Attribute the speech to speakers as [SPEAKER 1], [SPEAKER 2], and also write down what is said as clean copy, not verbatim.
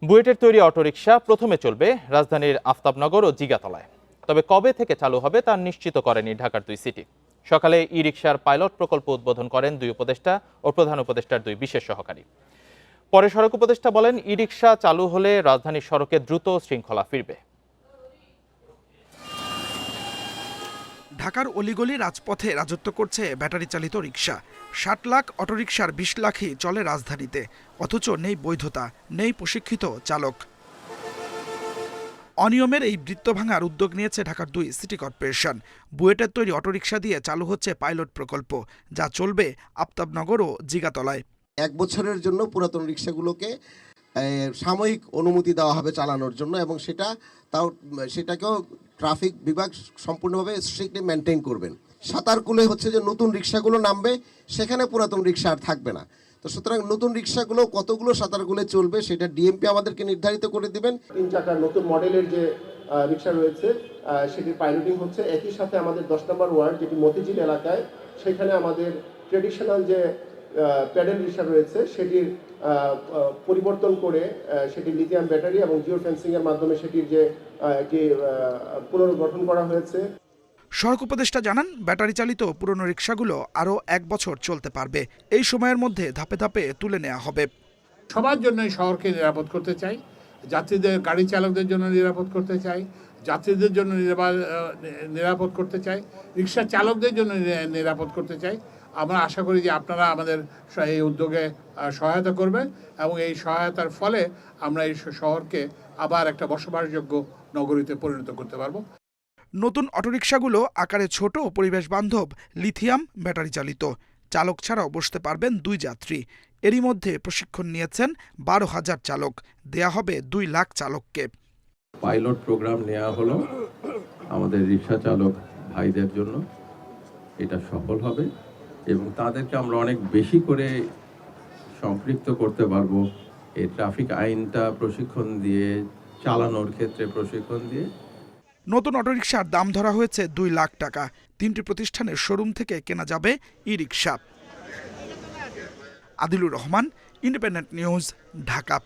[SPEAKER 1] বুয়েটের তৈরি অটোরিকশা প্রথমে চলবে রাজধানীর আফতাবনগর ও জিগাতলায়। তবে কবে থেকে চালু হবে তা নিশ্চিত করেনি ঢাকার দুই সিটি। সকালে ই রিকশার পাইলট প্রকল্প উদ্বোধন করেন দুই উপদেষ্টা ও প্রধান উপদেষ্টার দুই বিশেষ সহকারী। পরে সড়ক উপদেষ্টা বলেন, ই রিকশা চালু হলে রাজধানীর সড়কে দ্রুত শৃঙ্খলা ফিরবে।
[SPEAKER 2] ঢাকার অলিগলি রাজপথে রাজত্ব করছে ব্যাটারি চালিত রিকশা। ৬০ লাখ অটোরিকশার ২০ লাখই চলে রাজধানীতে, অথচ নেই বৈধতা, নেই প্রশিক্ষিত চালক। অনিয়মের এই বৃত্ত ভাঙার উদ্যোগ নিয়েছে ঢাকার দুই সিটি কর্পোরেশন। বুয়েটের তৈরি অটোরিকশা দিয়ে চালু হচ্ছে পাইলট প্রকল্প, যা চলবে আফতাবনগর ও জিগাতলায়।
[SPEAKER 3] ১ বছরের জন্য পুরাতন রিকশাগুলোকে সাময়িক অনুমতি দেওয়া হবে চালানোর জন্য, এবং সেটাকেও ট্রাফিক বিভাগ সম্পূর্ণভাবে স্ট্রিক্টলি মেনটেন করবেন। সাতারকুলে হচ্ছে যে নতুন রিকশাগুলো নামবে, সেখানে পুরাতন রিকশা আর থাকবে না। তো সুতরাং নতুন রিকশাগুলো কতগুলো সাতারকুলে চলবে সেটা ডিএমপি আমাদেরকে নির্ধারিত করে দিবেন।
[SPEAKER 4] ৩ চাকার নতুন মডেলের যে রিকশা রয়েছে সেটির পাইলটিং হচ্ছে। একই সাথে আমাদের 10 নম্বর ওয়ার্ড যেটি মতিঝিল এলাকায়, সেখানে আমাদের ট্রেডিশনাল যে প্যাডেল রিকশা রয়েছে সেটির পরিবর্তন করে সেটি লিথিয়াম ব্যাটারি এবং জিও ফেন্সিংয়ের মাধ্যমে সেটির যে একটি পুনর্গঠন করা হয়েছে।
[SPEAKER 2] সড়ক উপদেষ্টা জানান, ব্যাটারি চালিত পুরনো রিকশাগুলো আরও ১ বছর চলতে পারবে। এই সময়ের মধ্যে ধাপে ধাপে তুলে নেওয়া হবে।
[SPEAKER 5] সবার জন্যই শহরকে নিরাপদ করতে চাই, যাত্রীদের, গাড়ি চালকদের জন্য নিরাপদ করতে চাই, যাত্রীদের জন্য নিরাপদ করতে চাই, রিকশা চালকদের জন্য নিরাপদ করতে চাই। আমরা আশা করি যে আপনারা আমাদের এই উদ্যোগে সহায়তা করবেন এবং এই সহায়তার ফলে আমরা এই শহরকে আবার একটা বসবাসযোগ্য নগরীতে পরিণত করতে পারব।
[SPEAKER 2] নতুন অটোরিকশাগুলো আকারে ছোট ও পরিবেশ বান্ধব, লিথিয়াম ব্যাটারি চালিত। চালক ছাড়াও বসতে পারবেন 2 যাত্রী। এরই মধ্যে প্রশিক্ষণ নিয়েছেন 12,000 চালক। দেয়া হবে 2 লাখ চালককে।
[SPEAKER 6] পাইলট প্রোগ্রাম নেওয়া হলো আমাদের রিকশা চালক ভাইদের জন্য। এটা সফল হবে এবং তাদেরকে আমরা অনেক বেশি করে সম্পৃক্ত করতে পারবো এই ট্রাফিক আইনটা প্রশিক্ষণ দিয়ে, চালানোর ক্ষেত্রে প্রশিক্ষণ দিয়ে।
[SPEAKER 2] নতুন অটোরিকশার দাম ধরা হয়েছে 2 লাখ টাকা। 3টি প্রতিষ্ঠানের শোরুম থেকে কেনা যাবে e rickshaw. Adilur Rahman, independent news, Dhaka.